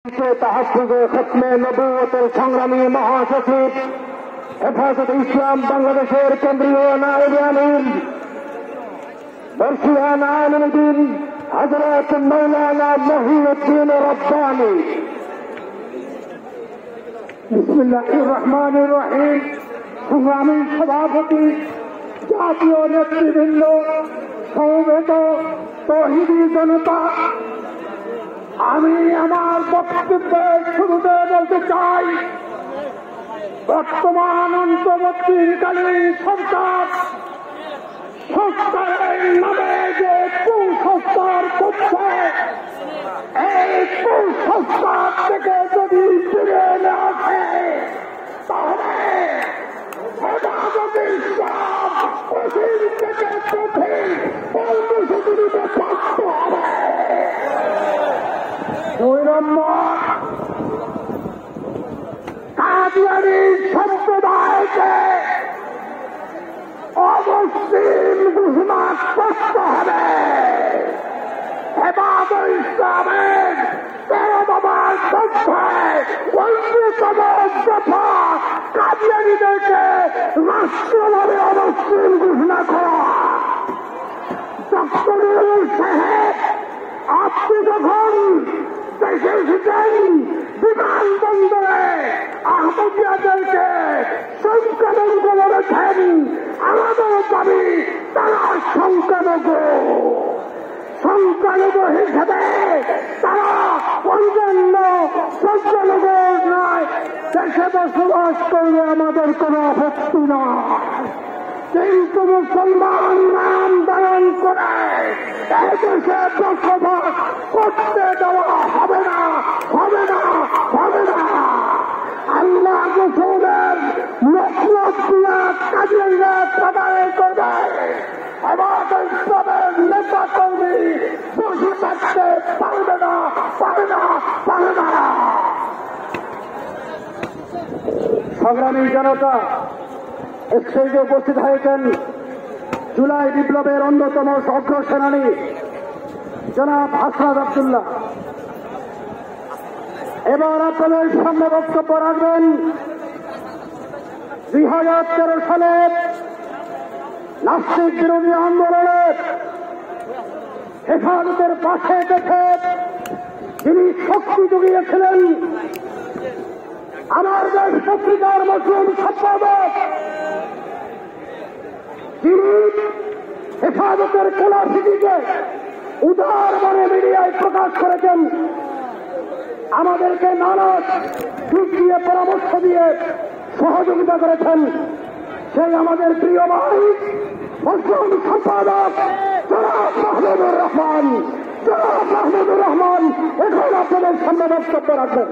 তাহাফুজে খতমে নবুয়তের সংগ্রামী মহাসচিব হেফাজতে ইসলাম বাংলাদেশের কেন্দ্রীয় নায়েবে আমির বর্ষিয়ান আলমউদ্দিন হযরত মাওলানা মহিউদ্দিন রব্বানী। বিসমিল্লাহির রহমানির রহিম। সংগ্রামী সভাপতি, জাতীয় নেতৃবৃন্দ, সমবেত তৌহিদি জনতা, আমি আমার বক্তব্যের শুরুতে বলতে চাই, বর্তমান অন্তর্বর্তীকালীন সরকার সংস্কারের নামে যে কুসংস্কার করছে, এই কুসংস্কার থেকে যদি ফিরে না আসে তাহলে হেফাজতে ইসলাম কঠিন থেকে কঠিন কর্মসূচিতে থাকতে হবে। 2 নম্বর, কাদিয়ানী সম্প্রদায়কে অমুসলিম ঘোষণা করতে হবে। হেফাজতে ইসলামের 13 দফার সংখ্যায় 15তম দফা কাদিয়ানীদেরকে রাষ্ট্রভাবে অমুসলিম ঘোষণা করা। ডক্টর সাহেব, আপনি যখন দেশে এসেছেন, বিমানবন্দরে আহমদিয়াদেরকে সংখ্যালঘু বলেছেন। আমাদের দাবি তারা সংখ্যালঘু হিসেবে তারা অন্যান্য সংখ্যালঘুর নয়, দেশে বসবাস করলে আমাদের কোনো আপত্তি নয়, কিন্তু মুসলমান নাম ধারণ করে এদেশে বসবাস করতে দেওয়া হবে না, হবে না, হবে না। আল্লাহ রসূলের মতলব দিয়া কাজিয়া প্রদায় করবে। হেফাজতে ইসলামের নেতা কর্মী বসে থাকতে পারবে না, পারে না, পারে না। সংগ্রামী জনতা, স্টেজে উপস্থিত হয়েছেন জুলাই বিপ্লবের অন্যতম অগ্রসেনানী জনাব হাসনাত আব্দুল্লাহ। এবার আপনাদের সামনে বক্তব্য রাখবেন 2013 সালের নাস্তিক বিরোধী আন্দোলনে হেফাজতের পাশে দেখে যিনি শক্তি জুগিয়েছিলেন, আমার দেশ পত্রিকার মজলুম সম্পাদক, যিনি হেফাজতের কোলাসিটিকে উদার মনে মিডিয়ায় প্রকাশ করেছেন, আমাদেরকে নানা দিক দিয়ে পরামর্শ দিয়ে সহযোগিতা করেছেন, সেই আমাদের প্রিয় ভাই মজলুম সম্পাদক জনাব মাহমুদুর রহমান। জনাব মাহমুদুর রহমান এখন আপনাদের সামনে বক্তব্য রাখবেন।